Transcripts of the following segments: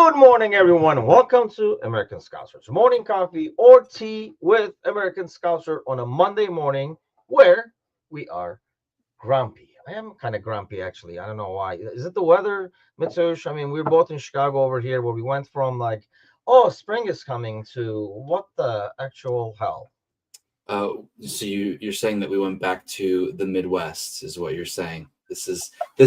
Good morning, everyone. Welcome to American Scousers Morning Coffee or Tea with American Scouser on a Monday morning where we are grumpy. I am kind of grumpy, actually. I don't know why. Is it the weather, Mitsush? I mean, we're both in Chicago over here where we went from like, oh, spring is coming to what the actual hell? So you're saying that we went back to the Midwest, is what you're saying. This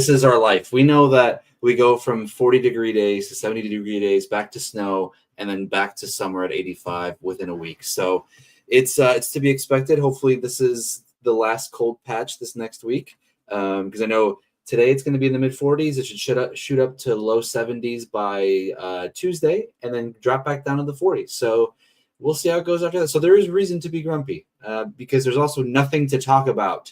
is our life. We know that we go from 40-degree days to 70-degree days, back to snow, and then back to summer at 85 within a week. So it's to be expected. Hopefully, this is the last cold patch this next week, because I know today it's going to be in the mid 40s. It should shoot up to low 70s by Tuesday, and then drop back down to the 40s. So we'll see how it goes after that. So there is reason to be grumpy because there's also nothing to talk about.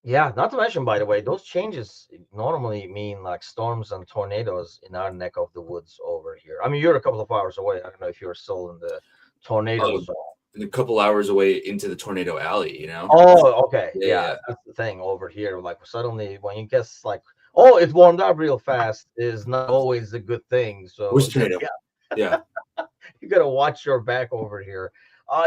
Yeah, not to mention, by the way, those changes normally mean like storms and tornadoes in our neck of the woods over here. I mean, you're a couple of hours away. I don't know if you're still in the tornado Oh, zone. a couple hours away into the tornado alley, you know? Oh, okay. Yeah, Yeah, yeah. that's the thing over here. Like suddenly when you guess like, oh, it warmed up real fast is not always a good thing. So Where's the tornado? yeah, Yeah. you gotta watch your back over here.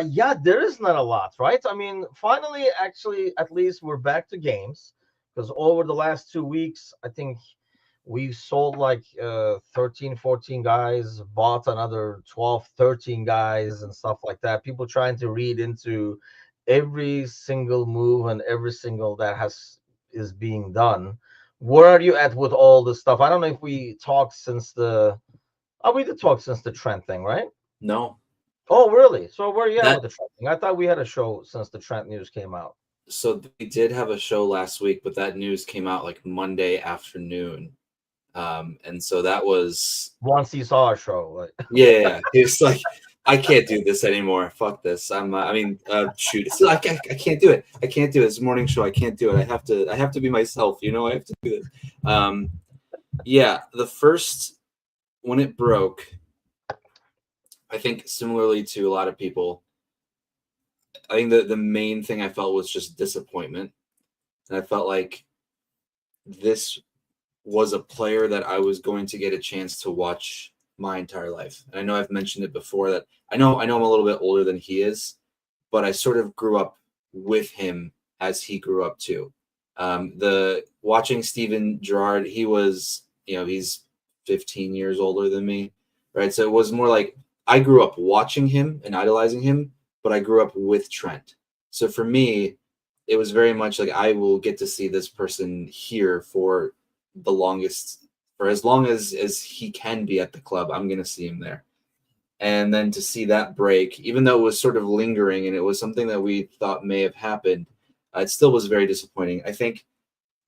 Yeah, there is not a lot, right? I mean, finally, actually, at least we're back to games because over the last 2 weeks, I think we sold like 13, 14 guys, bought another 12, 13 guys, and stuff like that. People trying to read into every single move and every single that has is being done. Where are you at with all this stuff? I don't know if we talked since the we did talk since the Trent thing, right? No. Oh, really? So where are you at That with the Trent thing? I thought we had a show since the Trent news came out. so they did have a show last week, but that news came out like Monday afternoon. And so that was Once he saw our show, like yeah, it's like I can't do this anymore. Fuck this. Shoot. I can't do it. I can't do it. It's a morning show. I can't do it. I have to be myself, I have to do this. Um yeah, the first when it broke, I think similarly to a lot of people, I think the main thing I felt was just disappointment. And I felt like this was a player that I was going to get a chance to watch my entire life. And I know I've mentioned it before that I know I'm a little bit older than he is, but I sort of grew up with him as he grew up too. The watching Steven Gerrard, he's 15 years older than me, right? So it was more like I grew up watching him and idolizing him, but I grew up with Trent. So for me, it was very much like I will get to see this person here the longest for as long as he can be at the club. I'm going to see him there. And then to see that break, even though it was sort of lingering and it was something that we thought may have happened, it still was very disappointing. I think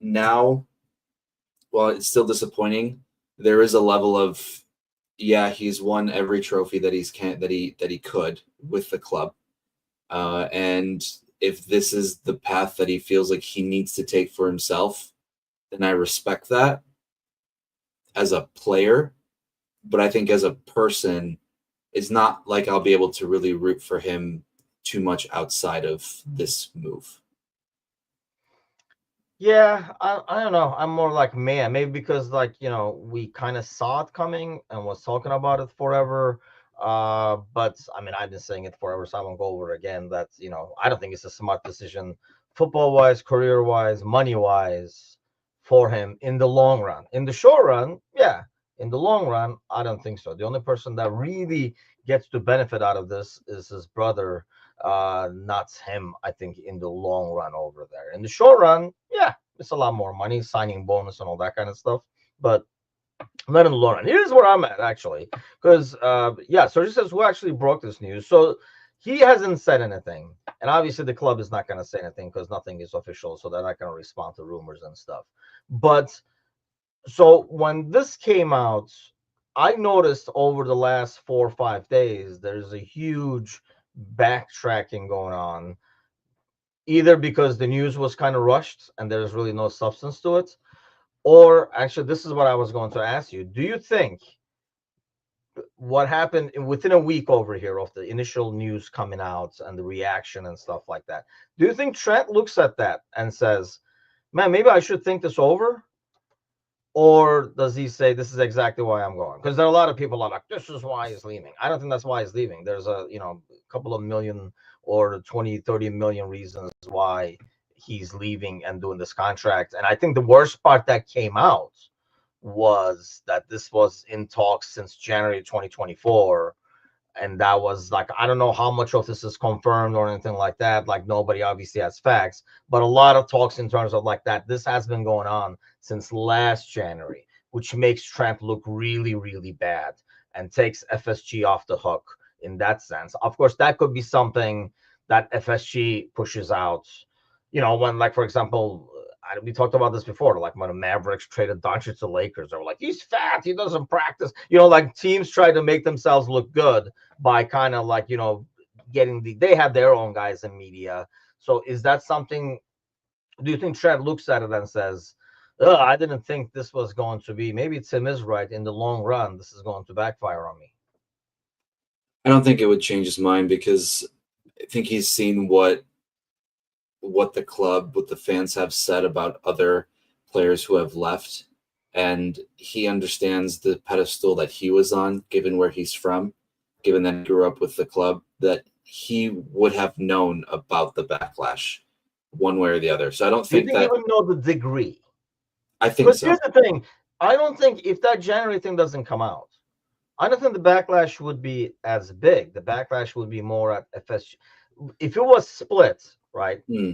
now, while it's still disappointing, there is a level of yeah, he's won every trophy that he could with the club, and if this is the path that he feels like he needs to take for himself, then I respect that as a player. But I think as a person, it's not like I'll be able to really root for him too much outside of this move. yeah, I don't know. I'm more like man, maybe because like we kind of saw it coming and was talking about it forever. But I mean I've been saying it forever, so I won't go over it again. That's I don't think it's a smart decision, football wise, career wise, money wise, for him in the long run. In the short run, yeah. In the long run, I don't think so. The only person that really gets to benefit out of this is his brother, not him. I think in the long run over there. In the short run, yeah, it's a lot more money, signing bonus, and all that kind of stuff. But not in the long run. Here's where I'm at actually, because yeah. So he says who actually broke this news. So he hasn't said anything, and obviously the club is not going to say anything because nothing is official, so they're not going to respond to rumors and stuff. But so when this came out, I noticed over the last 4 or 5 days there's a huge backtracking going on, either because the news was kind of rushed and there's really no substance to it, or actually, this is what I was going to ask you. Do you think what happened within a week over here of the initial news coming out and the reaction and stuff like that, do you think Trent looks at that and says, man, maybe I should think this over? Or does he say this is exactly why I'm going? Because there are a lot of people are like, this is why he's leaving. I don't think that's why he's leaving. There's a couple of million or 20, 30 million reasons why he's leaving and doing this contract. And I think the worst part that came out was that this was in talks since January 2024. And that was like, I don't know how much of this is confirmed or anything like that. Like, nobody obviously has facts, but a lot of talks in terms of like that this has been going on since last January, which makes Trent look really, really bad and takes FSG off the hook in that sense. Of course, that could be something that FSG pushes out, when, like, for example, we talked about this before, like when the Mavericks traded Doncic to Lakers, they were like, he's fat, he doesn't practice. Like teams try to make themselves look good by kind of like, getting they have their own guys in media. So is that something, do you think Trent looks at it and says, oh, I didn't think this was going to be, maybe Tim is right, in the long run, this is going to backfire on me? I don't think it would change his mind because I think he's seen what the club, what the fans have said about other players who have left, and he understands the pedestal that he was on, given where he's from, given that he grew up with the club, that he would have known about the backlash one way or the other. So I don't Do you think think he that. would know the degree? I think Because so. here's the thing, I don't think, if that January thing doesn't come out, I don't think the backlash would be as big. The backlash would be more at FSG. If it was split, right, Hmm.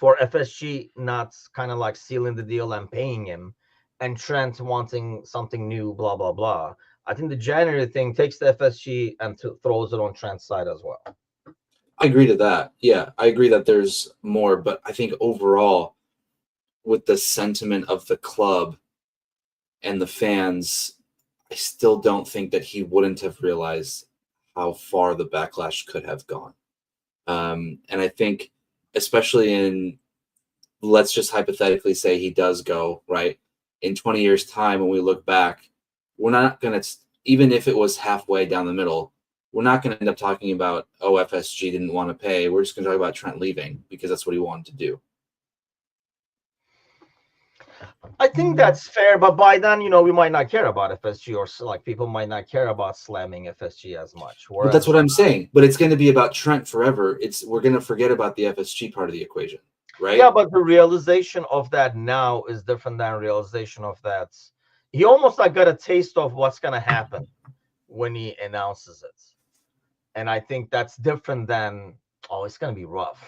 for FSG not kind of like sealing the deal and paying him, and Trent wanting something new, blah, blah, blah. I think the January thing takes the FSG and throws it on Trent's side as well. I agree to that. Yeah, I agree that there's more, but I think overall, with the sentiment of the club and the fans, I still don't think that he wouldn't have realized how far the backlash could have gone. And I think, especially in, let's just hypothetically say he does go, right? In 20 years' time, when we look back, we're not going to, even if it was halfway down the middle, we're not going to end up talking about, oh, FSG didn't want to pay. We're just going to talk about Trent leaving because that's what he wanted to do. I think that's fair, but by then, we might not care about FSG, or like people might not care about slamming FSG as much. But that's Whereas, what I'm saying. But it's going to be about Trent forever. We're going to forget about the FSG part of the equation, yeah, right? but the realization of that now is different than realization of that. He almost like got a taste of what's gonna happen when he announces it. And I think that's different than, oh, it's gonna be rough.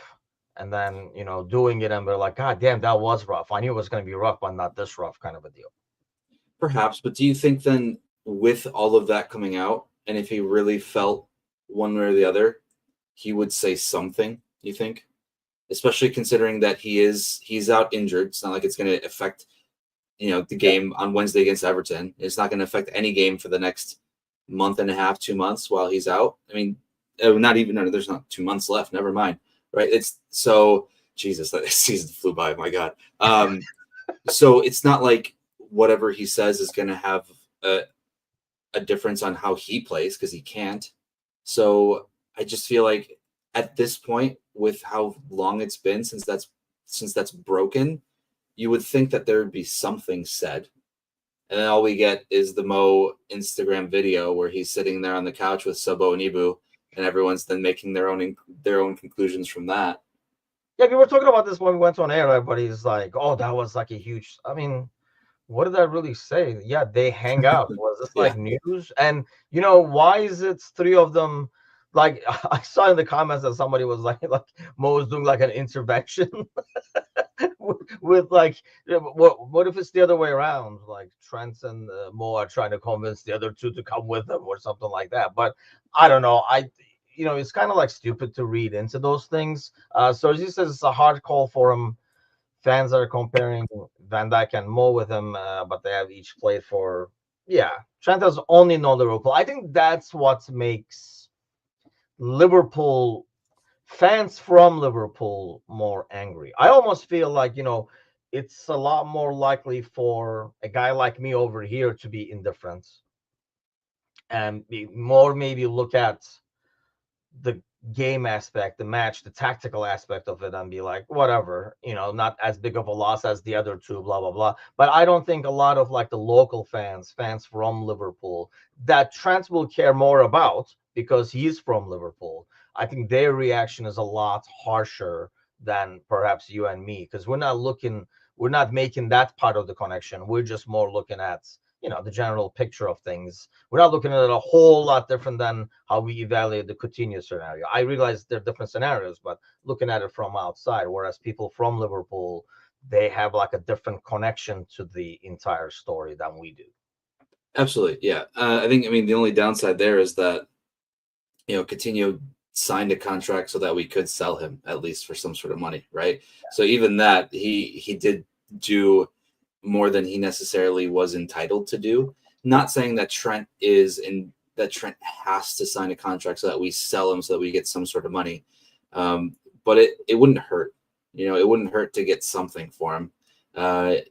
And then, doing it and they're like, God damn, that was rough. I knew it was gonna be rough, but not this rough, kind of a deal. Perhaps. But do you think then, with all of that coming out, and if he really felt one way or the other, he would say something, you think? Especially considering that he's out injured. It's not like it's going to affect, the game on Wednesday against Everton. It's not going to affect any game for the next month and a half, 2 months while he's out. I mean, not even, no, there's not 2 months left. Never mind. Right. It's so, Jesus, that season flew by. My God. So it's not like whatever he says is going to have a difference on how he plays, because he can't. So I just feel like at this point, with how long it's been since that's broken, you would think that there would be something said. And then all we get is the Mo Instagram video where he's sitting there on the couch with Sabo and Ibu, and everyone's then making their own conclusions from that. Yeah, we were talking about this when we went on air. Everybody's like, oh, that was like a huge, I mean, what did that really say? Yeah, they hang out. Was this Yeah. like news? And why is it three of them? Like, I saw in the comments that somebody was like Mo was doing like an intervention with like, what if it's the other way around? Like Trent and Mo are trying to convince the other two to come with them or something like that. But I don't know. It's kind of like stupid to read into those things. So as he says, it's a hard call for him. Fans are comparing Van Dijk and Mo with him, but they have each played for. Yeah, Trent has only known Liverpool. I think that's what makes Liverpool fans from Liverpool more angry. I almost feel like, it's a lot more likely for a guy like me over here to be indifferent and be more maybe look at the game aspect, the match, the tactical aspect of it, and be like, whatever, not as big of a loss as the other two, blah blah blah. But I don't think a lot of like the local fans from Liverpool, that Trent will care more about because he's from Liverpool. I think their reaction is a lot harsher than perhaps you and me, because we're not making that part of the connection. We're just more looking at the general picture of things. We're not looking at it a whole lot different than how we evaluate the Coutinho scenario. I realize they're different scenarios, but looking at it from outside, whereas people from Liverpool, they have like a different connection to the entire story than we do. Absolutely, yeah. I think, I mean, the only downside there is that, Coutinho signed a contract so that we could sell him at least for some sort of money, right? So even that, he did do more than he necessarily was entitled to do. Not saying that Trent has to sign a contract so that we sell him so that we get some sort of money. But it wouldn't hurt. It wouldn't hurt to get something for him.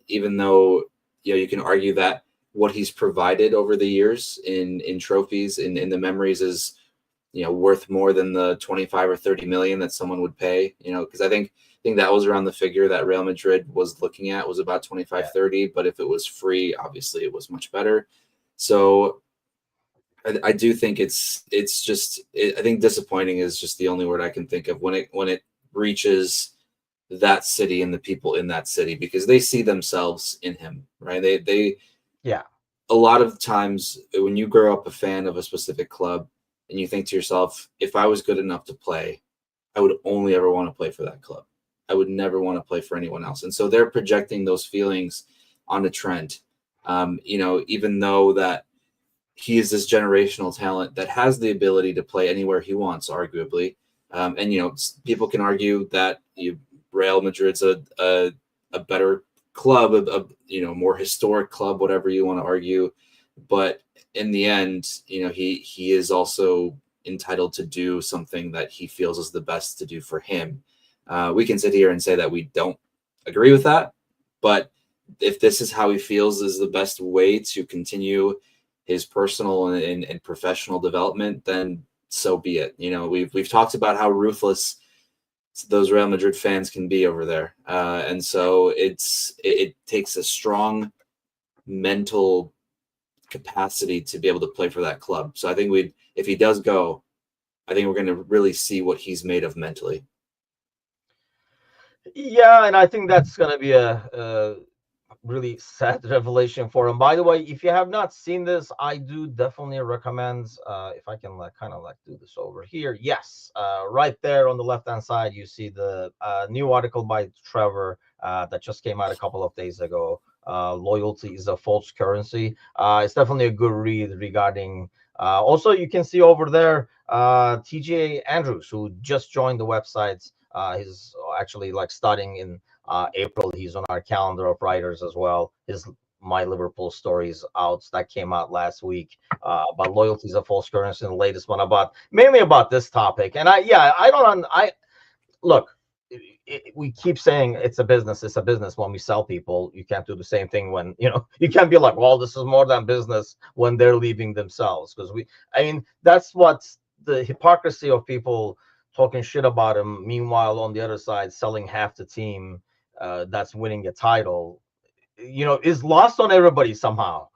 Even though, you can argue that what he's provided over the years in trophies, in the memories, is worth more than the 25 or 30 million that someone would pay, because I think that was around the figure that Real Madrid was looking at, was about 25, 30, but if it was free, obviously it was much better. So I do think I think disappointing is just the only word I can think of when it reaches that city and the people in that city, because they see themselves in him, right? They Yeah. A lot of times when you grow up a fan of a specific club and you think to yourself, if I was good enough to play, I would only ever want to play for that club. I would never want to play for anyone else. And so they're projecting those feelings onto Trent. Even though that he is this generational talent that has the ability to play anywhere he wants, arguably. And people can argue that Real Madrid's a better club, a more historic club, whatever you want to argue. But in the end, he is also entitled to do something that he feels is the best to do for him. We can sit here and say that we don't agree with that, but if this is how he feels is the best way to continue his personal and professional development, then so be it. We've talked about how ruthless those Real Madrid fans can be over there, and so it takes a strong mental capacity to be able to play for that club. So I think if he does go, I think we're going to really see what he's made of mentally. Yeah, and I think that's going to be a really sad revelation for him. By the way, if you have not seen this, I do definitely recommend, if I can kind of do this over here. Yes, right there on the left hand side, you see the new article by Trevor that just came out a couple of days ago. Loyalty is a false currency. It's definitely a good read regarding. Also, you can see over there TJ Andrews, who just joined the website. He's actually starting in April. He's on our calendar of writers as well. His My Liverpool stories out that came out last week. But loyalty is a false currency, the latest one mainly about this topic. And look. We keep saying it's a business. It's a business when we sell people. You can't do the same thing when you can't be like, well, this is more than business when they're leaving themselves. Because that's what the hypocrisy of people talking shit about him. Meanwhile, on the other side, selling half the team that's winning a title, is lost on everybody somehow.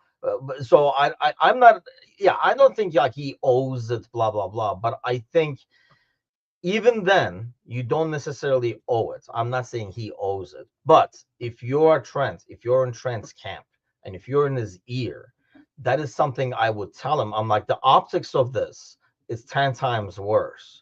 So I'm not. Yeah, I don't think he owes it. Blah blah blah. But I think even then, you don't necessarily owe it. I'm not saying he owes it. But if you're Trent, if you're in Trent's camp, and if you're in his ear, that is something I would tell him. I'm like, the optics of this is 10 times worse.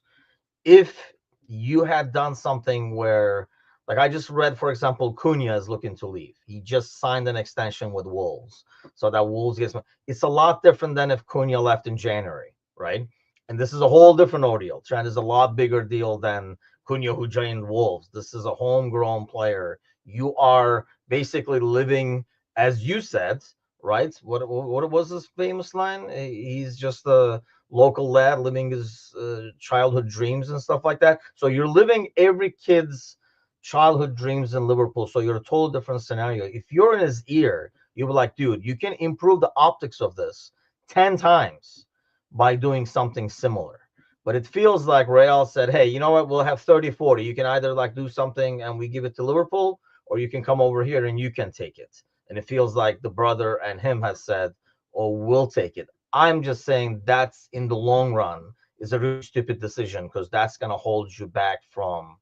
If you had done something where, I just read, for example, Cunha is looking to leave. He just signed an extension with Wolves. So that Wolves gets, it's a lot different than if Cunha left in January, right? And this is a whole different ordeal. Trent is a lot bigger deal than Cunha, who joined Wolves. This is a homegrown player. You are basically living, as you said, right? What was his famous line? He's just a local lad living his childhood dreams and stuff like that. So you're living every kid's childhood dreams in Liverpool. So you're a total different scenario. If you're in his ear, you'll be like, dude, you can improve the optics of this 10 times by doing something similar. But it feels like Real said, hey, you know what? We'll have 30-40. You can either like do something and we give it to Liverpool, or you can come over here and you can take it. And it feels like the brother and him has said, oh, we'll take it. I'm just saying that's in the long run is a really stupid decision because that's going to hold you back from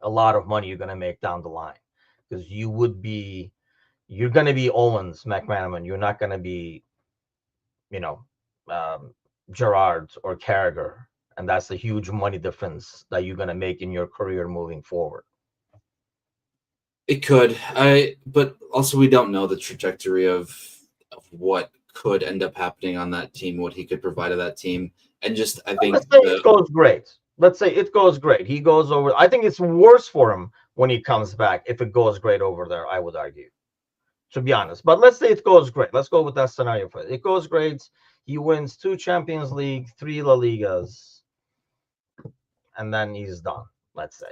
a lot of money you're going to make down the line. Because you're going to be Owens, McManaman. You're not going to be, you know, um, Gerrard or Carragher, and that's a huge money difference that you're going to make in your career moving forward. It could, but also we don't know the trajectory of what could end up happening on that team, what he could provide to that team, and just I think Let's say it goes great. Let's say it goes great. He goes over. I think it's worse for him when he comes back if it goes great over there. I would argue, to be honest. But let's say it goes great. Let's go with that scenario for it. It goes great. He wins 2 Champions League, 3 La Ligas, and then he's done. Let's say.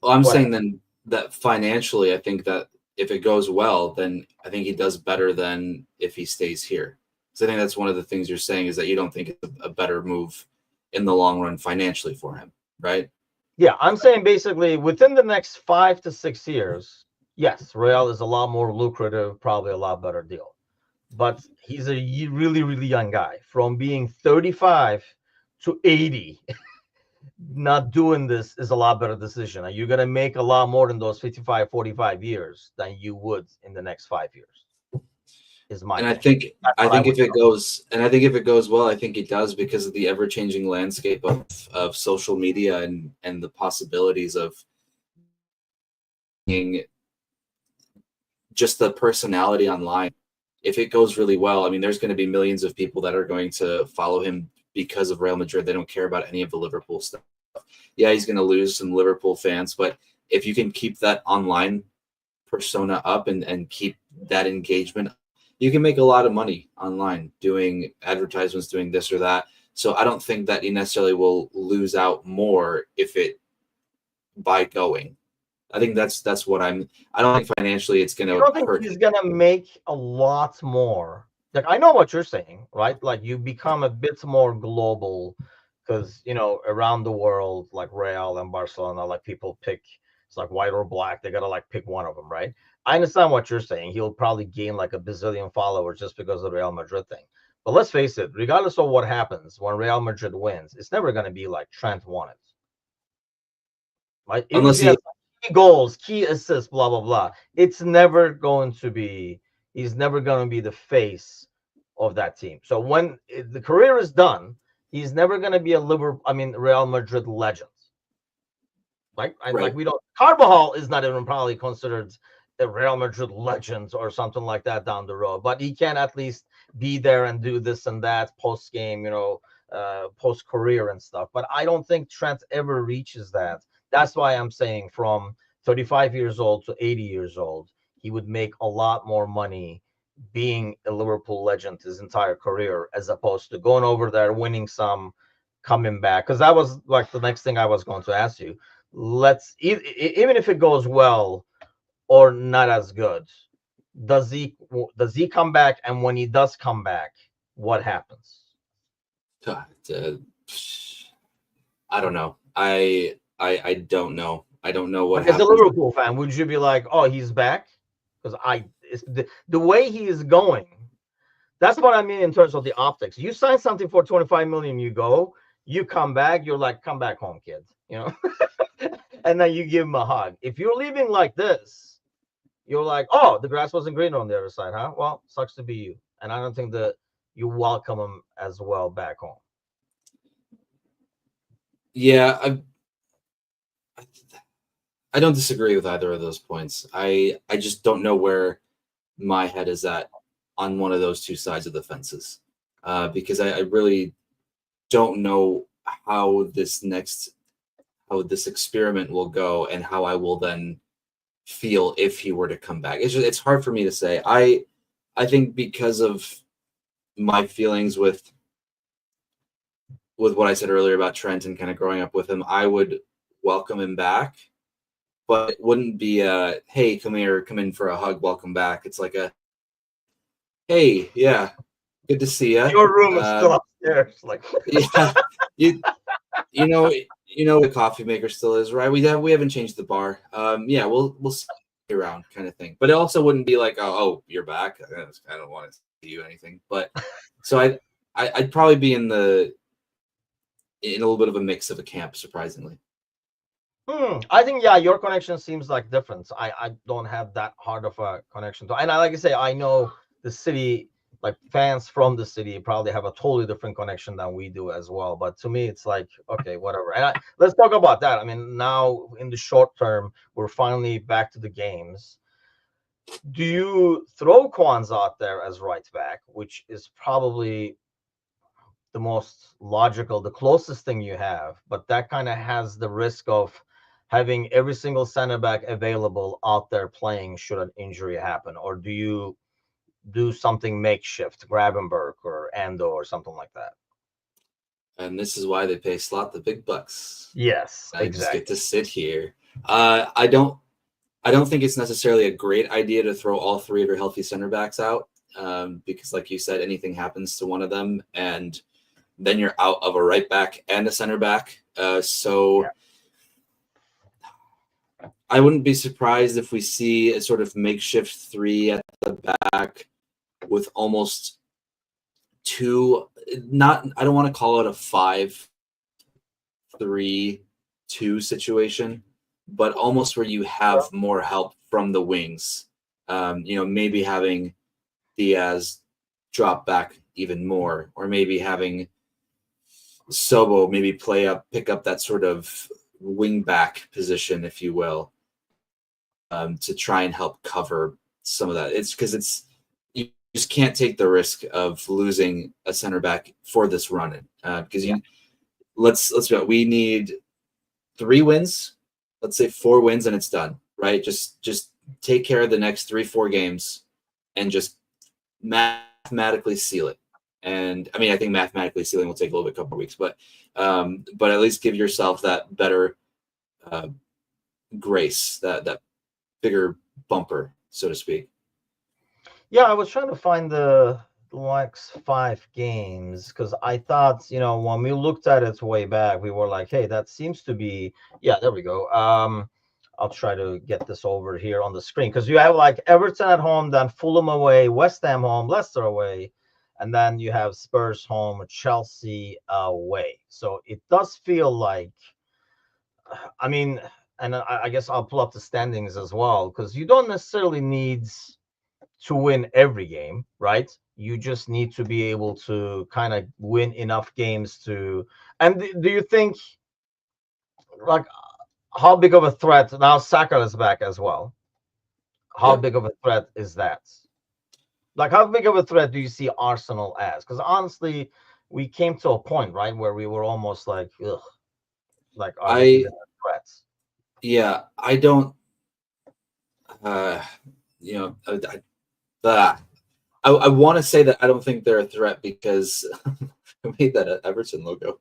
Well, I'm saying then that financially, I think that if it goes well, then I think he does better than if he stays here. So I think that's one of the things you're saying is that you don't think it's a better move in the long run financially for him, right? Yeah, I'm saying basically within the next 5 to 6 years, yes, Real is a lot more lucrative, probably a lot better deal. But he's a really, really young guy. From being 35 to 80, not doing this is a lot better decision. And you're going to make a lot more in those 55, 45 years than you would in the next 5 years. Is my and I think if it goes well, I think it does because of the ever changing landscape of social media and the possibilities of being just the personality online. If it goes really well, I mean, there's going to be millions of people that are going to follow him because of Real Madrid. They don't care about any of the Liverpool stuff. Yeah, he's going to lose some Liverpool fans, but if you can keep that online persona up and keep that engagement, you can make a lot of money online doing advertisements, doing this or that. So I don't think that he necessarily will lose out more if it by going. I think that's what I don't think financially it's going to hurt. I don't think he's going to make a lot more. Like, I know what you're saying, right? Like, you become a bit more global because, you know, around the world, like Real and Barcelona, like people pick, it's like white or black. They got to like pick one of them, right? I understand what you're saying. He'll probably gain like a bazillion followers just because of the Real Madrid thing. But let's face it, regardless of what happens when Real Madrid wins, it's never going to be like Trent won it. Right? Unless he has key goals, key assists, blah, blah, blah. It's never going to be, he's never going to be the face of that team. So when the career is done, he's never going to be a Real Madrid legend. Right? Like we don't, Carvajal is not even probably considered a Real Madrid legend or something like that down the road, but he can at least be there and do this and that post game, you know, post career and stuff. But I don't think Trent ever reaches that. That's why I'm saying from 35 years old to 80 years old, he would make a lot more money being a Liverpool legend his entire career, as opposed to going over there, winning some, coming back. Because that was like the next thing I was going to ask you. Even if it goes well or not as good, does he come back? And when he does come back, what happens? I don't know. I don't know. I don't know what happens. As a Liverpool fan, would you be like, "Oh, he's back"? Because it's the way he is going. That's what I mean in terms of the optics. You sign something for 25 million, you come back, you're like, "Come back home, kid," you know. And then you give him a hug. If you're leaving like this, you're like, "Oh, the grass wasn't greener on the other side, huh?" Well, sucks to be you. And I don't think that you welcome him as well back home. Yeah, I don't disagree with either of those points. I just don't know where my head is at on one of those two sides of the fences, because I really don't know how this experiment will go and how I will then feel if he were to come back. It's hard for me to say. I think because of my feelings with what I said earlier about Trent and kind of growing up with him, I would welcome him back, but it wouldn't be a, "Hey, come here, come in for a hug, welcome back." It's like a, "Hey, yeah, good to see you. Your room is still upstairs." Like, yeah, you you know the coffee maker still is, right? We haven't changed the bar. Yeah, we'll see you around kind of thing. But it also wouldn't be like, oh, you're back. I don't want to see you anything. But so I'd probably be in a little bit of a mix of a camp, surprisingly. I think yeah, your connection seems like different. I don't have that hard of a connection to, and like I say, I know the city, like fans from the city probably have a totally different connection than we do as well. But to me, it's like okay, whatever. And let's talk about that. I mean, now in the short term, we're finally back to the games. Do you throw Kwanzaa out there as right back, which is probably the most logical, the closest thing you have, but that kind of has the risk of having every single center back available out there playing should an injury happen? Or do you do something makeshift, Gravenberg or Ando or something like that? And this is why they pay Slot the big bucks. Yes, I just get exactly. to sit here. I don't think it's necessarily a great idea to throw all three of your healthy center backs out because, like you said, anything happens to one of them, and then you're out of a right back and a center back. So I wouldn't be surprised if we see a sort of makeshift three at the back with almost two. I don't want to call it a 5-3-2 situation, but almost where you have more help from the wings. Maybe having Diaz drop back even more, or maybe having Sobo maybe pick up that sort of wing back position, if you will, to try and help cover some of that. It's because you just can't take the risk of losing a center back for this run because let's go. We need 3 wins, let's say 4 wins, and it's done. Right? Just take care of the next 3-4 games, and just mathematically seal it. And I mean, I think mathematically sealing will take a little bit, couple of weeks, but at least give yourself that better grace, that bigger bumper, so to speak. Yeah, I was trying to find the next 5 games because I thought, when we looked at it way back, we were like, hey, that seems to be, yeah, there we go. I'll try to get this over here on the screen because you have like Everton at home, then Fulham away, West Ham home, Leicester away, and then you have Spurs home, Chelsea away. So it does feel like, I mean, and I guess I'll pull up the standings as well because you don't necessarily need to win every game, right? You just need to be able to kind of win enough games to. And do you think, like, how big of a threat now? Saka is back as well. How big of a threat is that? Like, how big of a threat do you see Arsenal as? Because honestly, we came to a point, right, where we were almost like, ugh, like, are they even threats? Yeah, I don't. I want to say that I don't think they're a threat because I made that Everton logo.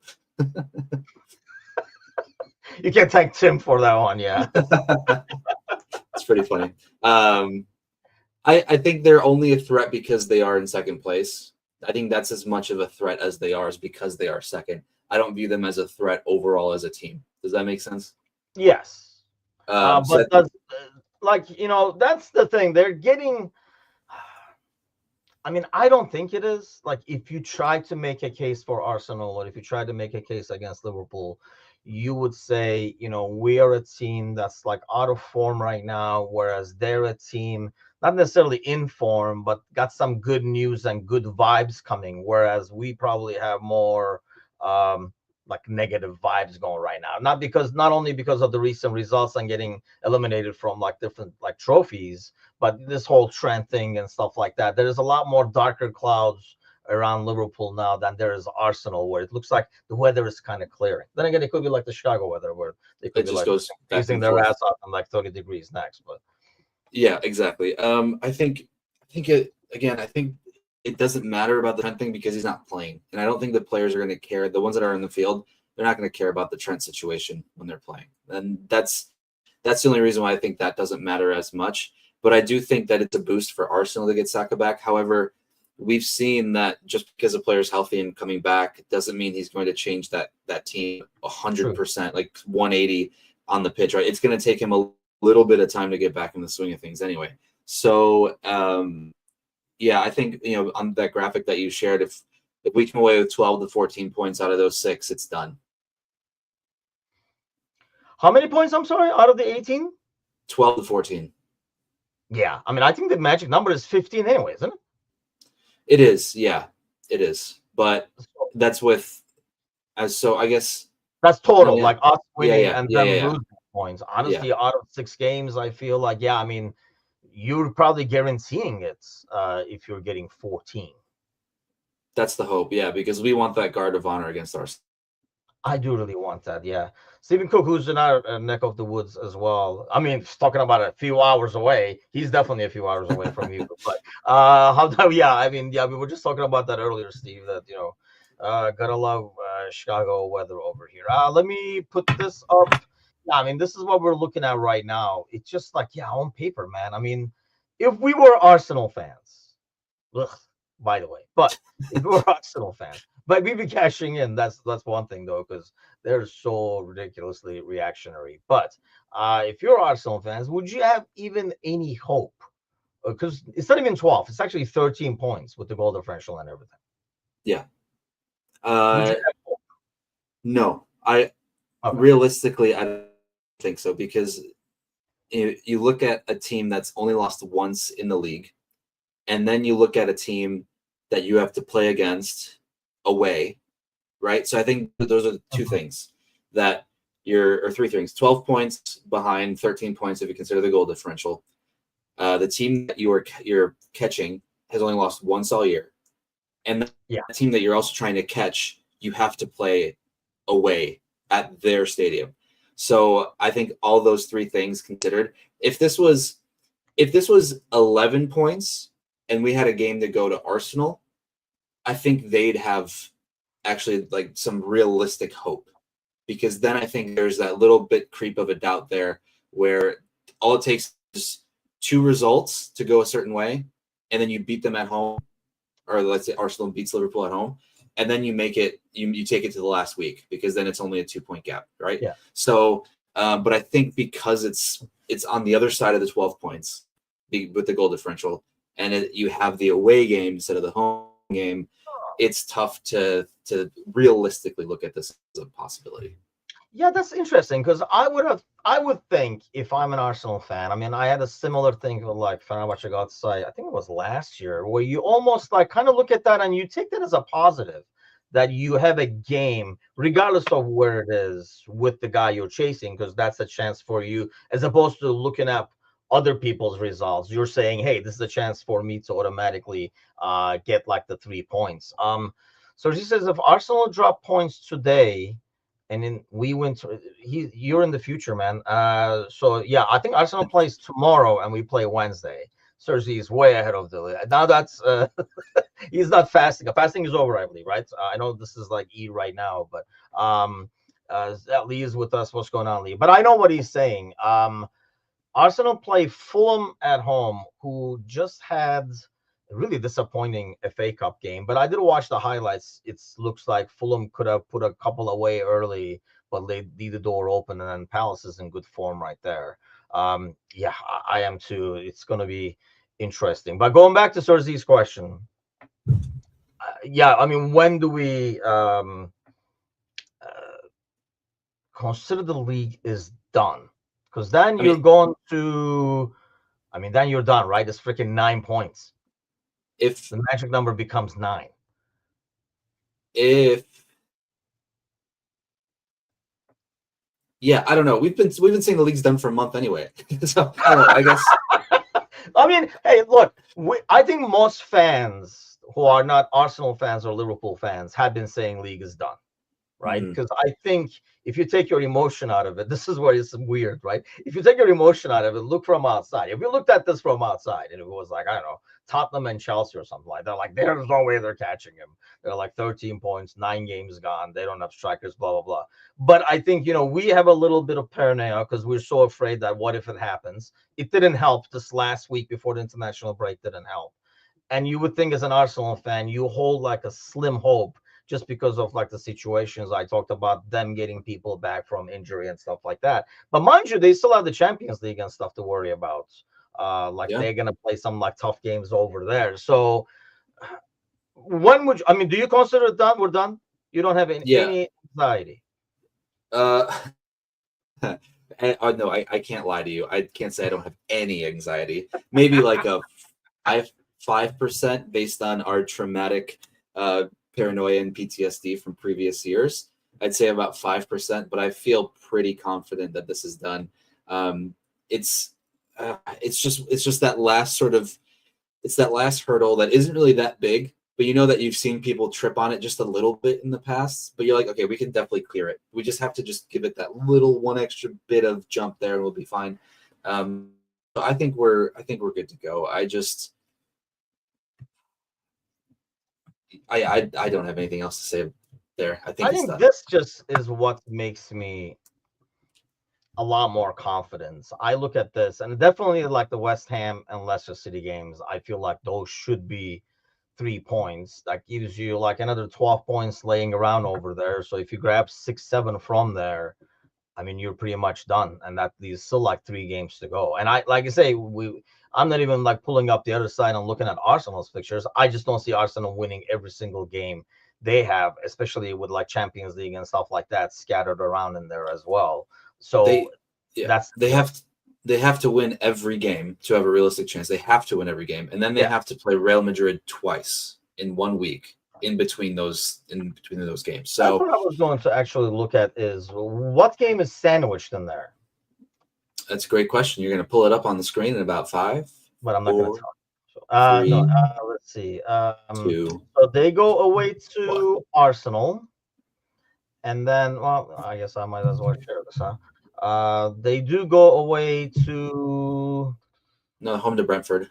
You can thank Tim for that one, yeah. It's pretty funny. I think they're only a threat because they are in second place. I think that's as much of a threat as they are, is because they are second. I don't view them as a threat overall as a team. Does that make sense? Yes. So But that's the thing. They're getting. I mean, I don't think it is. Like, if you try to make a case for Arsenal or if you try to make a case against Liverpool, you would say, we are a team that's like out of form right now, whereas they're a team not necessarily in form, but got some good news and good vibes coming, whereas we probably have more like negative vibes going right now. Not only because of the recent results and getting eliminated from like different like trophies, but this whole trend thing and stuff like that. There is a lot more darker clouds around Liverpool now than there is Arsenal, where it looks like the weather is kind of clearing. Then again, it could be like the Chicago weather, where they could it be just like goes freezing their ass off and like 30 degrees next. But yeah, exactly. I think it doesn't matter about the Trent thing because he's not playing, and I don't think the players are going to care. The ones that are in the field, they're not going to care about the Trent situation when they're playing, and that's the only reason why I think that doesn't matter as much. But I do think that it's a boost for Arsenal to get Saka back. However, we've seen that just because a player's healthy and coming back doesn't mean he's going to change that team 100%, like 180 on the pitch, right? It's going to take him a little bit of time to get back in the swing of things anyway. So, yeah, I think, on that graphic that you shared, if we come away with 12 to 14 points out of those 6, it's done. How many points, I'm sorry, out of the 18? 12 to 14. Yeah, I mean, I think the magic number is 15 anyway, isn't it? It is, yeah, it is. But that's so I guess that's total, yeah. like us winning and them yeah. losing points. Honestly, out of 6 games, I feel like, yeah, I mean, you're probably guaranteeing it if you're getting 14. That's the hope, yeah, because we want that guard of honor against Arsenal. I do really want that, yeah. Stephen Cook, who's in our neck of the woods as well. I mean, talking about a few hours away, he's definitely a few hours away from you. But yeah, I mean, we were just talking about that earlier, Steve. That gotta love Chicago weather over here. Let me put this up. Yeah, I mean, this is what we're looking at right now. It's just like, yeah, on paper, man. I mean, if we were Arsenal fans, by the way, but if we were Arsenal fans. But we'd be cashing in. That's one thing, though, because they're so ridiculously reactionary. But if you're Arsenal fans, would you have even any hope? Because it's not even 12. It's actually 13 points with the goal differential and everything. Yeah. No. Realistically, I don't think so, because you look at a team that's only lost once in the league, and then you look at a team that you have to play against away, right? So I think those are the 2 things that or 3 things. 12 points behind, 13 points if you consider the goal differential. The team that you're catching has only lost once all year, and the team that you're also trying to catch, you have to play away at their stadium. So I think all those 3 things considered, if this was 11 points and we had a game to go to Arsenal, I think they'd have actually like some realistic hope, because then I think there's that little bit creep of a doubt there where all it takes is 2 results to go a certain way, and then you beat them at home, or let's say Arsenal beats Liverpool at home, and then you make it, you take it to the last week, because then it's only a 2-point gap, right? Yeah. So, but I think because it's on the other side of the 12 points with the goal differential, and you have the away game instead of the home game, it's tough to realistically look at this as a possibility. Yeah, that's interesting, because I would think, if I'm an Arsenal fan, I mean, I had a similar thing with like Fenerbahce Galatasaray, I think it was last year, where you almost like kind of look at that and you take that as a positive, that you have a game, regardless of where it is, with the guy you're chasing, because that's a chance for you, as opposed to looking at other people's results. You're saying, hey, this is a chance for me to automatically get like the 3 points. So she says, if Arsenal drop points today, and then we went, you're in the future, man. So yeah, I think Arsenal plays tomorrow and we play Wednesday. Cersei is way ahead of the now. That's he's not fasting. Fasting is over, I believe, right? I know this is like E right now, but Lee is with us. What's going on, Lee? But I know what he's saying. Arsenal play Fulham at home, who just had a really disappointing FA Cup game. But I did watch the highlights. It looks like Fulham could have put a couple away early, but they leave the door open, and then Palace is in good form right there. Yeah, I am too. It's going to be interesting. But going back to Cersei's question, yeah, I mean, when do we consider the league is done? Because then you're going to, I mean, then you're done, right? It's freaking 9 points. If the magic number becomes 9. Yeah, I don't know. We've been saying the league's done for a month anyway. So I don't know, I guess. I mean, hey, look, I think most fans who are not Arsenal fans or Liverpool fans have been saying league is done, right? Because I think if you take your emotion out of it, this is where it's weird, right? If you take your emotion out of it, look from outside. If you looked at this from outside and it was like, I don't know, Tottenham and Chelsea or something like that, like, there's no way they're catching him. They're like 13 points, 9 games gone. They don't have strikers, blah, blah, blah. But I think, we have a little bit of paranoia because we're so afraid that what if it happens? It didn't help this last week before the international break, didn't help. And you would think as an Arsenal fan, you hold like a slim hope just because of like the situations I talked about, them getting people back from injury and stuff like that. But mind you, they still have the Champions League and stuff to worry about. Like Yeah. they're gonna play some like tough games over there. So when would you, I mean, do you consider it done? We're done. You don't have Yeah. any anxiety. Uh, no, I can't lie to you. I can't say I don't have any anxiety. Maybe like a 5% based on our traumatic paranoia and PTSD from previous years. I'd say about 5%, but I feel pretty confident that this is done. Um, it's it's just that last sort of it's that last hurdle that isn't really that big, but you know that you've seen people trip on it just a little bit in the past, but you're like, okay, we can definitely clear it. We just have to just give it that little one extra bit of jump there, and we'll be fine. So I think we're good to go. I don't have anything else to say there. I think I it's think done. this just is what makes me a lot more confidence. I look at this and definitely like the West Ham and Leicester City games. I feel like those should be 3 points. That gives you like another 12 points laying around over there. So if you grab 6, 7 from there, I mean, you're pretty much done. And that leaves still like 3 games to go. And I, like I say, I'm not even like pulling up the other side and looking at Arsenal's fixtures. I just don't see Arsenal winning every single game they have, especially with like Champions League and stuff like that scattered around in there as well. So They yeah, that's they have they have to win every game to have a realistic chance. They have to win every game, and then they yeah. have to play Real Madrid twice in 1 week in between those games. That's So what I was going to actually look at is what game is sandwiched in there, that's a great question. You're going to pull it up on the screen in about five, but I'm not going to four, tell you. So, no, three, let's see. 2. So they go away 1. to Arsenal, and then, well, I guess I might as well share this, huh? They do go away to, No, home to Brentford.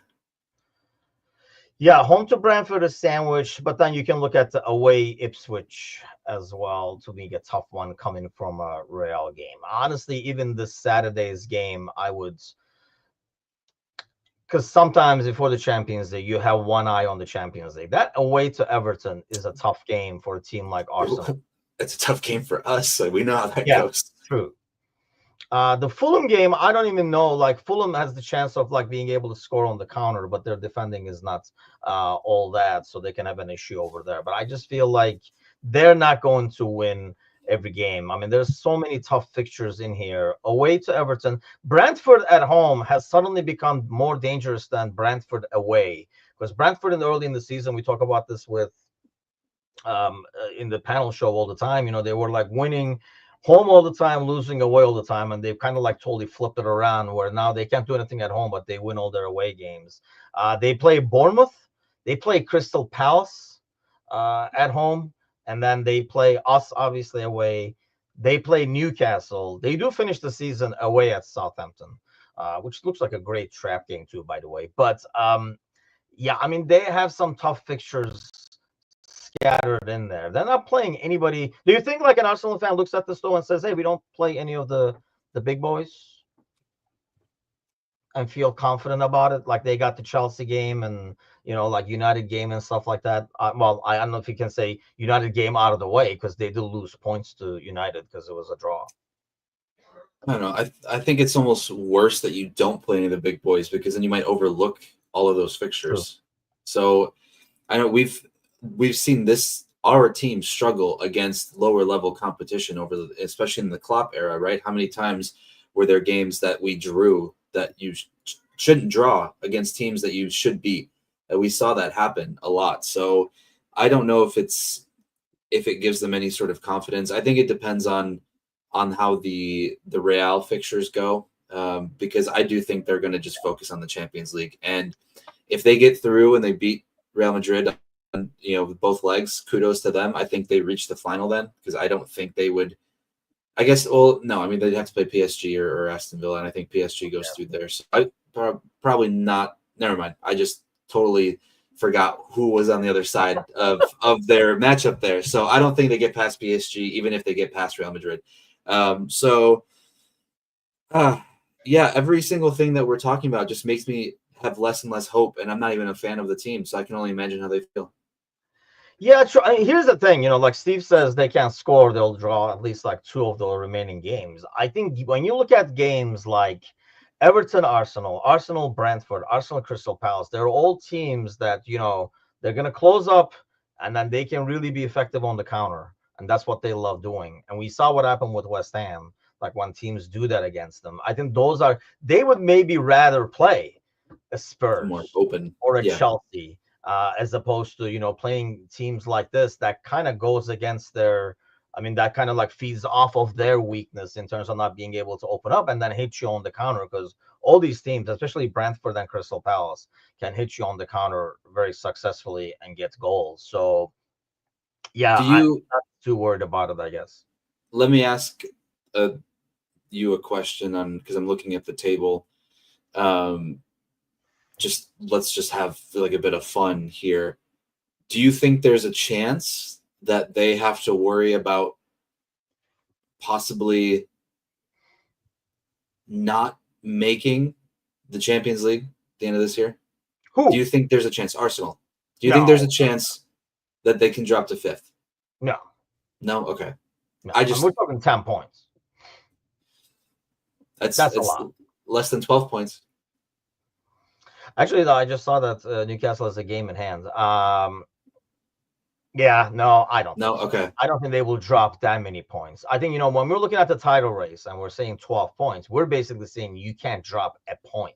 yeah, home to Brentford is sandwich, but then you can look at the away Ipswich as well to be a tough one coming from a Real game. Honestly, even this Saturday's game, I would, because sometimes before the Champions League, you have one eye on the Champions League. That away to Everton is a tough game for a team like Arsenal. It's a tough game for us, so we know how that Yeah, goes. true. The Fulham game, I don't even know. Like Fulham has the chance of like being able to score on the counter, but their defending is not all that, so they can have an issue over there. But I just feel like they're not going to win every game. I mean, there's so many tough fixtures in here. Away to Everton, Brentford at home has suddenly become more dangerous than Brentford away, because Brentford early in the season, we talk about this with in the panel show all the time. You know, they were like winning home all the time, losing away all the time, and they've kind of like totally flipped it around where now they can't do anything at home, but they win all their away games. They play Bournemouth, they play Crystal Palace at home, and then they play us obviously away. They play Newcastle. They do finish the season away at Southampton, which looks like a great trap game too, by the way. But yeah, I mean they have some tough fixtures scattered in there. They're not playing anybody. Do you think like an Arsenal fan looks at this though and says, "Hey, we don't play any of the big boys," and feel confident about it? Like they got the Chelsea game and like United game and stuff like that. Well, I don't know if you can say United game out of the way because they did lose points to United because it was a draw. I don't know. I think it's almost worse that you don't play any of the big boys because then you might overlook all of those fixtures. True. So I know we've seen our team struggle against lower level competition especially in the Klopp era, right? How many times were there games that we drew that you shouldn't draw against teams that you should beat? We saw that happen a lot. So I don't know if it gives them any sort of confidence. I think it depends on how the Real fixtures go, because I do think they're going to just focus on the Champions League, and if they get through and they beat Real Madrid, with both legs, kudos to them. I think they reach the final then, because I don't think they would. I guess. Well, no. I mean, they'd have to play PSG or Aston Villa, and I think PSG goes through there. So I probably not. Never mind. I just totally forgot who was on the other side of their matchup there. So I don't think they get past PSG, even if they get past Real Madrid. Yeah, every single thing that we're talking about just makes me have less and less hope, and I'm not even a fan of the team, so I can only imagine how they feel. Yeah, true. I mean, here's the thing, like Steve says, they can't score, they'll draw at least like two of the remaining games. I think when you look at games like Everton, Arsenal, Brentford, Arsenal, Crystal Palace, they're all teams that, they're going to close up and then they can really be effective on the counter. And that's what they love doing. And we saw what happened with West Ham, like when teams do that against them. I think they would maybe rather play a More Spurs open. or a Yeah. Chelsea, as opposed to playing teams like this that kind of goes against their. I mean, that kind of like feeds off of their weakness in terms of not being able to open up and then hit you on the counter, because all these teams, especially Brentford and Crystal Palace, can hit you on the counter very successfully and get goals. So, yeah, I'm not too worried about it, I guess. Let me ask you a question because I'm looking at the table. Let's just have like a bit of fun here. Do you think there's a chance that they have to worry about possibly not making the Champions League at the end of this year? Who? Do you think there's a chance? Arsenal. Do you think there's a chance that they can drop to 5th? No. No? Okay. No. We're talking 10 points. That's a lot. Less than 12 points. Actually, though, I just saw that Newcastle has a game in hand. Yeah, no, I don't. No, think so. okay. I don't think they will drop that many points. I think, when we're looking at the title race and we're saying 12 points, we're basically saying you can't drop a point.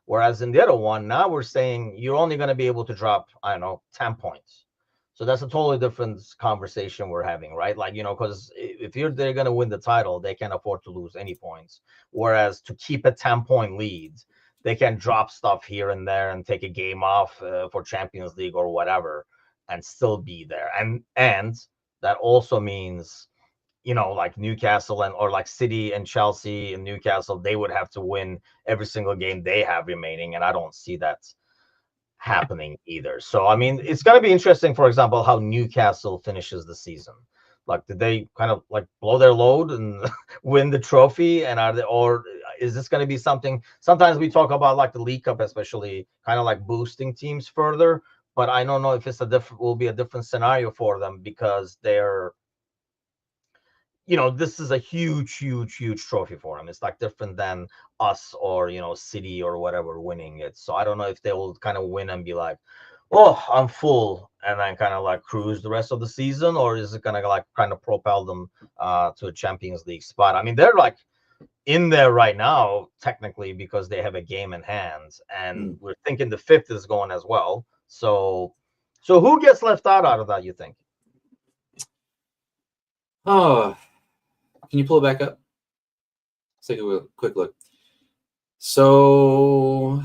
Whereas in the other one, now we're saying you're only going to be able to drop, 10 points. So that's a totally different conversation we're having, right? Like, because if they're going to win the title, they can't afford to lose any points. Whereas to keep a 10-point lead, they can drop stuff here and there and take a game off for Champions League or whatever and still be there. And that also means, like Newcastle or like City and Chelsea and Newcastle, they would have to win every single game they have remaining. And I don't see that happening either. So, I mean, it's going to be interesting, for example, how Newcastle finishes the season. Like, did they kind of like blow their load and win the trophy? And or is this going to be something? Sometimes we talk about like the League Cup, especially kind of like boosting teams further. But I don't know if will be a different scenario for them, because they're, this is a huge, huge, huge trophy for them. It's like different than us or, City or whatever winning it. So I don't know if they will kind of win and be like, oh, I'm full, and then kind of like cruise the rest of the season, or is it gonna like kind of propel them to a Champions League spot? I mean, they're like in there right now technically because they have a game in hand, and we're thinking the 5th is going as well. So who gets left out of that, you think? Oh, can you pull it back up? Let's take a quick look. So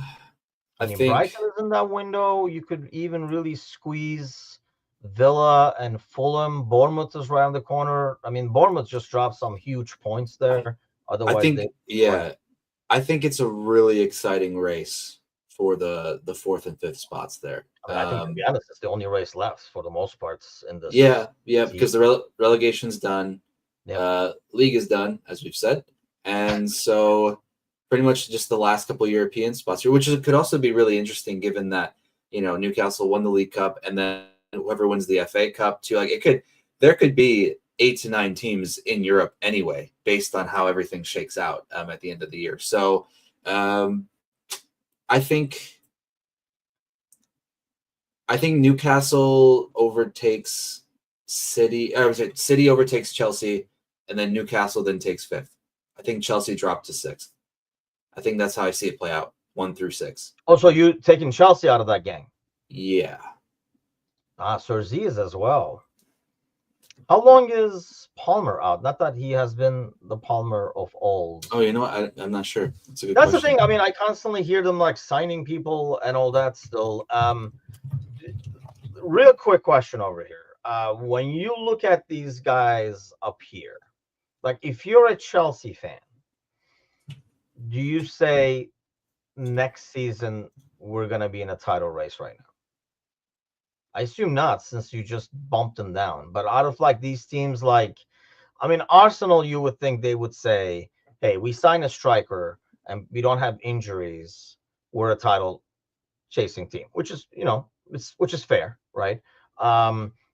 I think Brighton is in that window. You could even really squeeze Villa and Fulham. Bournemouth is around the corner. I mean, Bournemouth just dropped some huge points there. Otherwise, I think it's a really exciting race for the 4th and 5th spots there. I think, to be honest, it's the only race left for the most parts in this. Yeah, because the relegation's done. Yep. League is done, as we've said, and so pretty much just the last couple of European spots here, which could also be really interesting, given that Newcastle won the League Cup, and then whoever wins the FA Cup too. Like there could be 8 to 9 teams in Europe anyway, based on how everything shakes out at the end of the year. So I think Newcastle overtakes City. City overtakes Chelsea, and then Newcastle then takes 5th. I think Chelsea dropped to 6th. I think that's how I see it play out, 1 through 6. Oh, so you taking Chelsea out of that gang? Yeah. Surziz as well. How long is Palmer out? Not that he has been the Palmer of old. Oh, you know what? I'm not sure. That's the thing. I mean, I constantly hear them like signing people and all that still. Real quick question over here. When you look at these guys up here, like if you're a Chelsea fan, do you say next season we're going to be in a title race right now? I assume not, since you just bumped them down. But out of like these teams, like, I mean, Arsenal, you would think they would say, hey, we sign a striker and we don't have injuries. We're a title chasing team, which is, which is fair, right?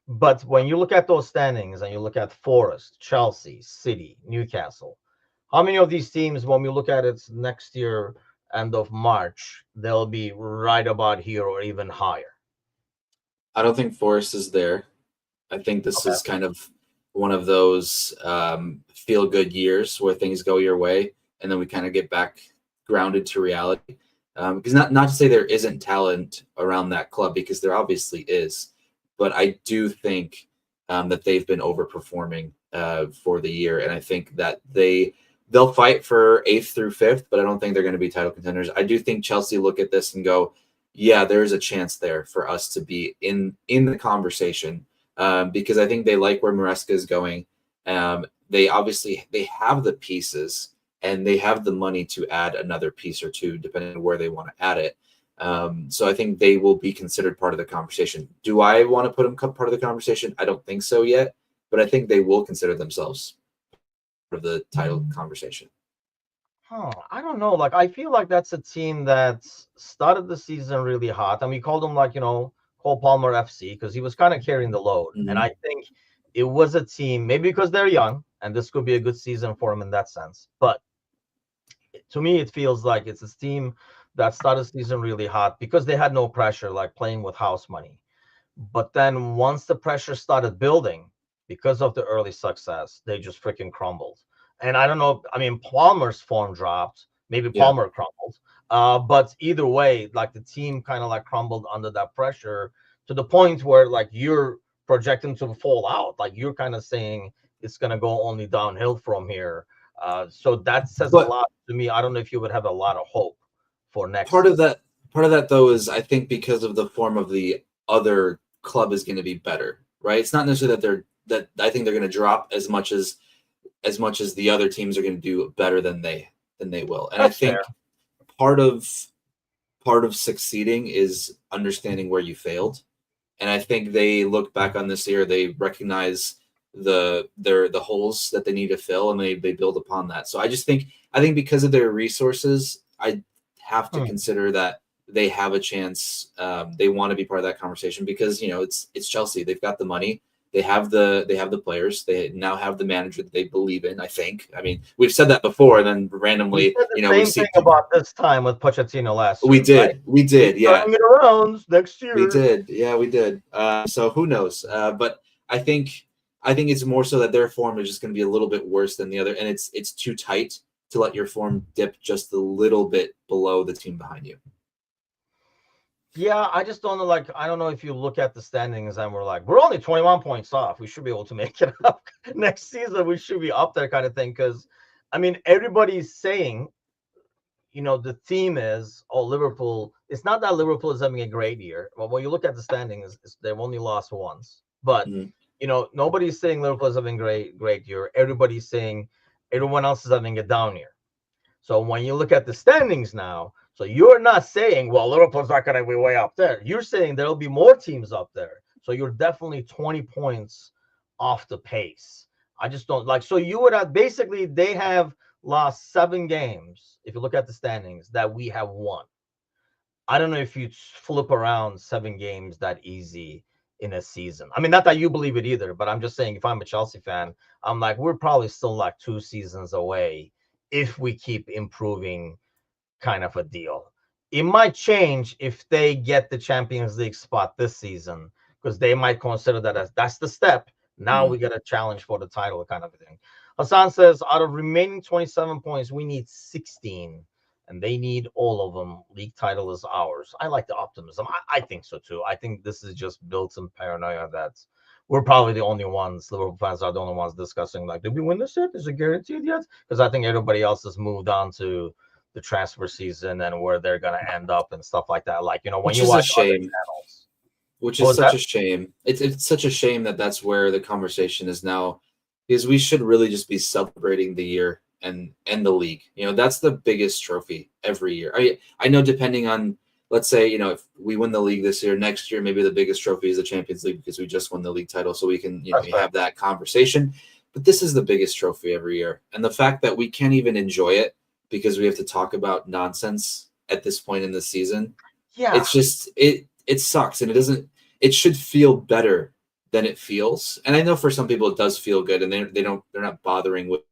But when you look at those standings and you look at Forest, Chelsea, City, Newcastle, how many of these teams, when we look at it next year, end of March, they'll be right about here or even higher? I don't think Forest is there. I think this Okay. is kind of one of those feel good years where things go your way, and then we kind of get back grounded to reality. Because not to say there isn't talent around that club, because there obviously is, but I do think that they've been overperforming for the year, and I think that they'll fight for 8th through 5th, but I don't think they're going to be title contenders. I do think Chelsea look at this and go, yeah, there's a chance there for us to be in the conversation, because I think they like where Maresca is going. They have the pieces and they have the money to add another piece or two, depending on where they want to add it. So I think they will be considered part of the conversation. Do I want to put them part of the conversation? I don't think so yet, but I think they will consider themselves part of the title conversation. I don't know. Like, I feel like that's a team that started the season really hot, and we called them, like, Cole Palmer FC, because he was kind of carrying the load. And I think it was a team, maybe because they're young, and this could be a good season for them in that sense. But to me, it feels like it's a team that started the season really hot because they had no pressure, like playing with house money. But then once the pressure started building because of the early success, they just freaking crumbled. And I don't know. I mean, Palmer's form dropped. Maybe Yeah. Palmer crumbled. But either way, like, the team kind of like crumbled under that pressure to the point where, like, you're projecting to fall out. Like, you're kind of saying it's going to go only downhill from here. So that says a But lot to me. I don't know if you would have a lot of hope for next part season. of that though is, I think, because of the form of the other club is going to be better, right? It's not necessarily that I think they're going to drop as much as the other teams are going to do better than they will. And That's I think fair. part of succeeding is understanding where you failed. And I think they look back on this year, they recognize the holes that they need to fill, and they build upon that. So I think because of their resources, I have to consider that they have a chance. They want to be part of that conversation because it's Chelsea. They've got the money. They have the players. They now have the manager that they believe in. I think. I mean, we've said that before, and then randomly, We said the we same see thing about this time with Pochettino last we year, right? did, yeah, Turning it around next we year. did, yeah, we did. So who knows? But I think it's more so that their form is just going to be a little bit worse than the other, and it's too tight to let your form dip just a little bit below the team behind you. Yeah, I just don't know. Like, I don't know if you look at the standings and we're like, we're only 21 points off. We should be able to make it up next season. We should be up there, kind of thing. Because, I mean, everybody's saying, the theme is, oh, Liverpool. It's not that Liverpool is having a great year. But when you look at the standings, they've only lost once. But, nobody's saying Liverpool is having great year. Everybody's saying everyone else is having a down year. So when you look at the standings now, so you're not saying, well, Liverpool's not going to be way up there. You're saying there'll be more teams up there. So you're definitely 20 points off the pace. I just don't like. So you would have basically, they have lost 7 games, if you look at the standings, that we have won. I don't know if you flip around 7 games that easy in a season. I mean, not that you believe it either, but I'm just saying, if I'm a Chelsea fan, I'm like, we're probably still like 2 seasons away if we keep improving, kind of a deal. It might change if they get the Champions League spot this season, because they might consider that as that's the step. Now we get a challenge for the title, kind of a thing. Hassan says, out of remaining 27 points, we need 16, and they need all of them. League title is ours. I like the optimism. I think so too. I think this is just built some paranoia that we're probably the only ones, Liverpool fans are the only ones discussing, like, did we win this yet? Is it guaranteed yet? Because I think everybody else has moved on to the transfer season and where they're going to end up and stuff like that. Like, when Which you is a watch other shame. channels. Which What is was such that? a shame. It's such a shame that that's where the conversation is now, because we should really just be celebrating the year and the league. That's the biggest trophy every year. I know, depending on, let's say, if we win the league this year, next year maybe the biggest trophy is the Champions League because we just won the league title, so we can have that conversation. But this is the biggest trophy every year, and the fact that we can't even enjoy it because we have to talk about nonsense at this point in the season, Yeah. It's just it sucks, and it should feel better than it feels. And I know for some people it does feel good, and they're not bothering with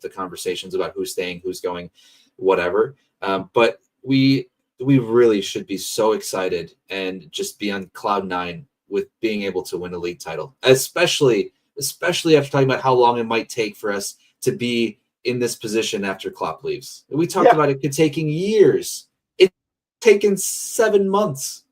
the conversations about who's staying, who's going, whatever. But we really should be so excited and just be on cloud nine with being able to win a league title, especially after talking about how long it might take for us to be in this position after Klopp leaves. We talked Yeah. about it taking years. It's taken 7 months.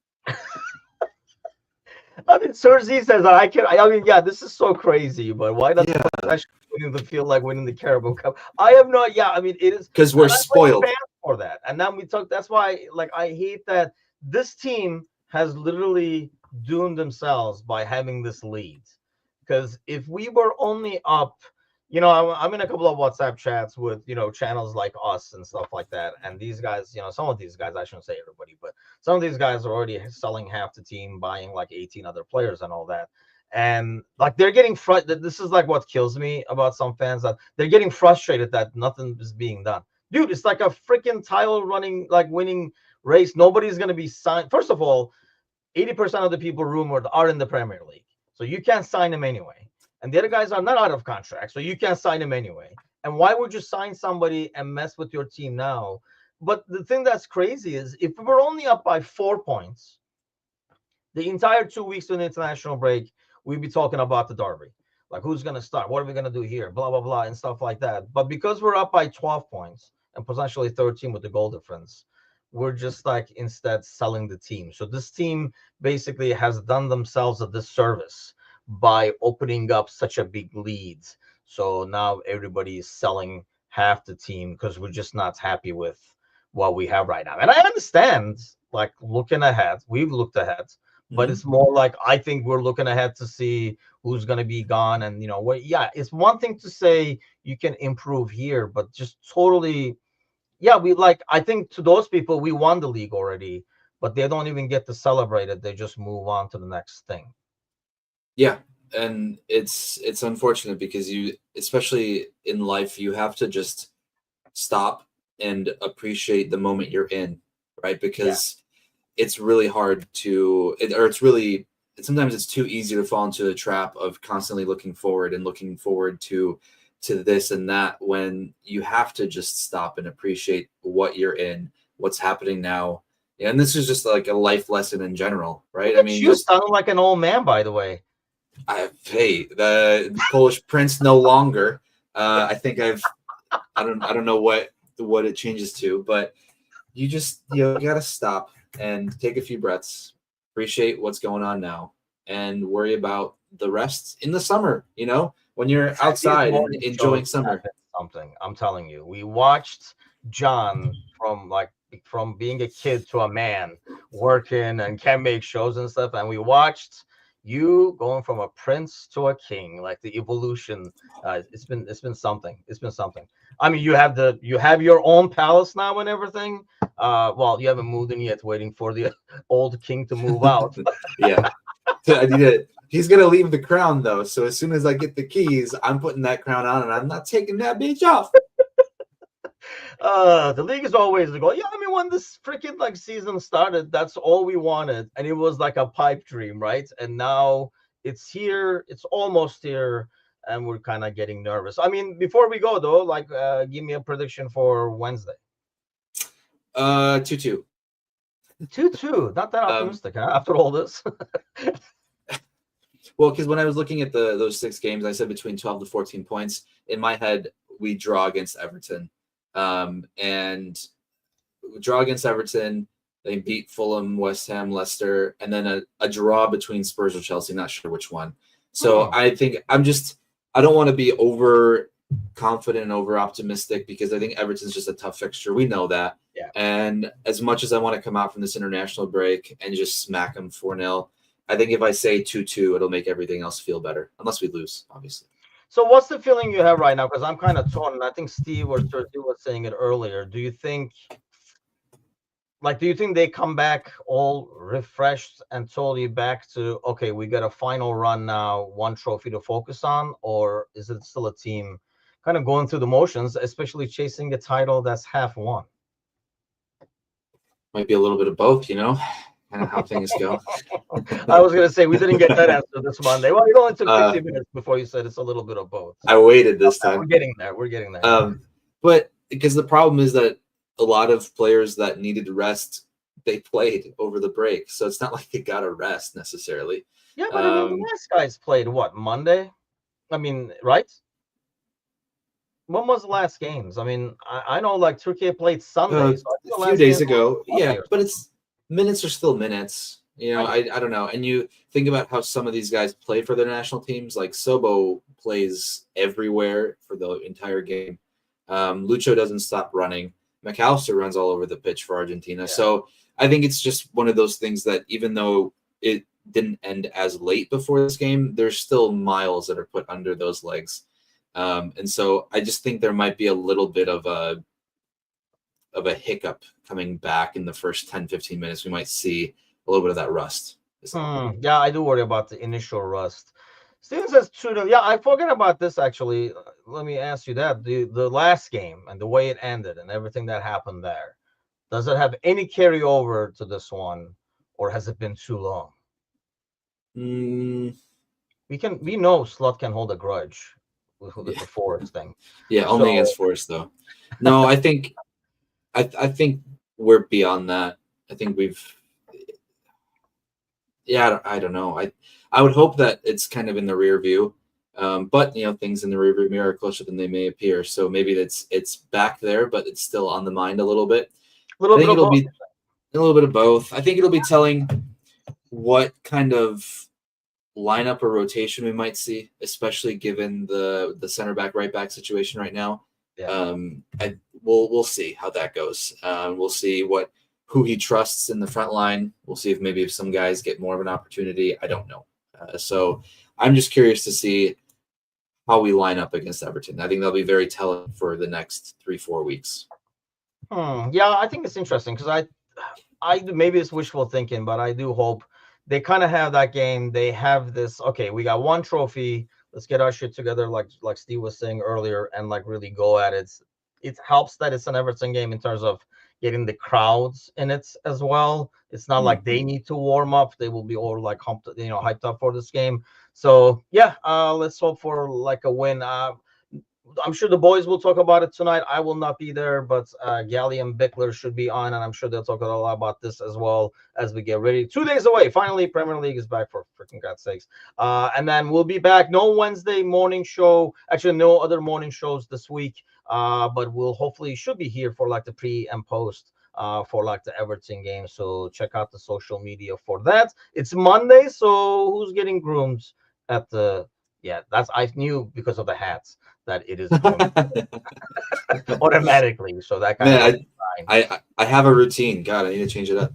I mean, Cersei says I mean, yeah, this is so crazy, but why not actually winning the feel like winning the Carabao Cup? I have no, yeah, I mean, it is because we're and I blame spoiled fans for that. And then we talk. That's why, like, I hate that this team has literally doomed themselves by having this lead. Because if we were only up, I'm in a couple of WhatsApp chats with channels like us and stuff like that, and these guys, some of these guys, I shouldn't say everybody, but some of these guys are already selling half the team, buying like 18 other players and all that. And like they're getting frustrated. This is like what kills me about some fans, that they're getting frustrated that nothing is being done. Dude, it's like a freaking title running, like winning race. Nobody's going to be signed. First of all, 80% of the people rumored are in the Premier League. So you can't sign them anyway. And the other guys are not out of contract. So you can't sign them anyway. And why would you sign somebody and mess with your team now? But the thing that's crazy is if we were only up by 4 points, the entire 2 weeks to the international break, we'd be talking about the derby. Like, who's going to start? What are we going to do here? Blah, blah, blah, and stuff like that. But because we're up by 12 points and potentially 13 with the goal difference, we're just like instead selling the team. So this team basically has done themselves a disservice by opening up such a big lead. So now everybody is selling half the team because we're just not happy with what we have right now. And I understand, like, looking ahead, we've looked ahead, but it's more like I think we're looking ahead to see who's going to be gone. And, yeah, it's one thing to say you can improve here, but just totally, yeah, I think to those people, we won the league already, but they don't even get to celebrate it. They just move on to the next thing. Yeah, and it's unfortunate because especially in life, you have to just stop and appreciate the moment you're in, right? Because it's really hard sometimes it's too easy to fall into the trap of constantly looking forward and looking forward to this and that, when you have to just stop and appreciate what you're in, what's happening now. And this is just like a life lesson in general, right? I mean, you sound like an old man, by the way. Hey, the Polish prince no longer. I think I don't know what it changes to, but you gotta stop and take a few breaths, appreciate what's going on now, and worry about the rest in the summer. When you're outside and enjoying summer. Something, I'm telling you, we watched John from being a kid to a man, working and can make shows and stuff, and we watched you going from a prince to a king, like the evolution. It's been something. It's been something. I mean, you have your own palace now and everything. Well, you haven't moved in yet, waiting for the old king to move out. Yeah. He's gonna leave the crown though, so as soon as I get the keys, I'm putting that crown on, and I'm not taking that bitch off. The league is always the goal. Yeah, I mean, when this freaking like season started, that's all we wanted, and it was like a pipe dream, right? And now it's here, it's almost here, and we're kind of getting nervous. I mean, before we go though, like, give me a prediction for Wednesday. 2-2. 2-2. Not that optimistic, huh? After all this. Well, because when I was looking at those 6 games, I said between 12 to 14 points. In my head, we draw against Everton. And draw against Everton, they beat Fulham, West Ham, Leicester, and then a draw between Spurs or Chelsea. Not sure which one. So I think I don't want to be over confident and over optimistic, because I think Everton's just a tough fixture. We know that. Yeah. And as much as I want to come out from this international break and just smack them 4-0, I think if I say 2-2, it'll make everything else feel better, unless we lose, obviously. So what's the feeling you have right now? Because I'm kind of torn, and I think Steve or Cersei was saying it earlier. Do you think they come back all refreshed and totally back to, okay, we got a final run now, one trophy to focus on? Or is it still a team kind of going through the motions, especially chasing a title that's half won? Might be a little bit of both, kind of how things go. I was gonna say we didn't get that answer this Monday. Well, it only took 60 Uh, minutes before you said it's a little bit of both. I So waited this we're time. getting there. We're getting there. But because the problem is that a lot of players that needed rest, they played over the break, so it's not like they got a rest necessarily. Yeah, but I mean, the last guys played what, Monday? I mean, right? When was the last games? I mean, I know like Turkey played Sunday, so I think the A few last days game was ago, Monday yeah, or but it's minutes are still minutes. I don't know. And you think about how some of these guys play for their national teams. Like Sobo plays everywhere for the entire game. Lucho doesn't stop running. McAllister runs all over the pitch for Argentina. Yeah. So I think it's just one of those things that even though it didn't end as late before this game, there's still miles that are put under those legs. And so I just think there might be a little bit of a hiccup coming back in the first 10, 15 minutes. We might see a little bit of that rust. Yeah, I do worry about the initial rust. Steven says true. Yeah, I forgot about this actually. Let me ask you that. The last game and the way it ended and everything that happened there, does it have any carryover to this one, or has it been too long? We know Slut can hold a grudge with the Forest thing. Yeah, only against Forest though. No, I think we're beyond that. I think I don't know. I would hope that it's kind of in the rear view. But things in the rear view mirror are closer than they may appear. So maybe it's back there, but it's still on the mind a little bit. A little bit of both. Be a little bit of both. I think it'll be telling what kind of lineup or rotation we might see, especially given the center back, right back situation right now. Yeah. We'll see how that goes. We'll see who he trusts in the front line. We'll see if some guys get more of an opportunity. I don't know. So I'm just curious to see how we line up against Everton. I think that'll be very telling for the next 3-4 weeks. Yeah, I think it's interesting because I maybe it's wishful thinking, but I do hope they kind of have that game. They have this. Okay, we got one trophy. Let's get our shit together, like Steve was saying earlier, and like really go at it. It helps that it's an Everton game in terms of getting the crowds in it as well. It's not like they need to warm up; they will be all like hyped up for this game. So yeah, let's hope for like a win. I'm sure the boys will talk about it tonight. I will not be there, but Gally and Bickler should be on, and I'm sure they'll talk a lot about this as well as we get ready. 2 days away. Finally, Premier League is back, for freaking God's sakes. And then we'll be back. No Wednesday morning show. Actually, no other morning shows this week. But we'll hopefully should be here for like the pre and post for like the Everton game. So check out the social media for that. It's Monday, so who's getting groomed at the? Yeah, I knew because of the hats that it is automatically. So that kind of I have a routine. God, I need to change it up.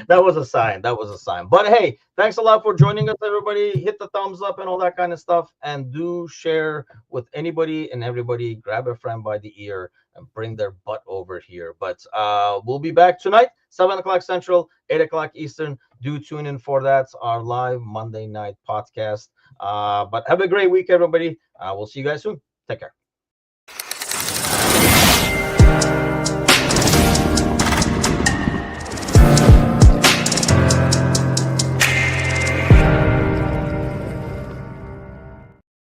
That was a sign. That was a sign. But hey, thanks a lot for joining us, everybody. Hit the thumbs up and all that kind of stuff. And do share with anybody and everybody. Grab a friend by the ear and bring their butt over here. But we'll be back tonight, 7 o'clock Central, 8 o'clock Eastern. Do tune in for that. Our live Monday night podcast. But have a great week, everybody. We'll see you guys soon. Take care.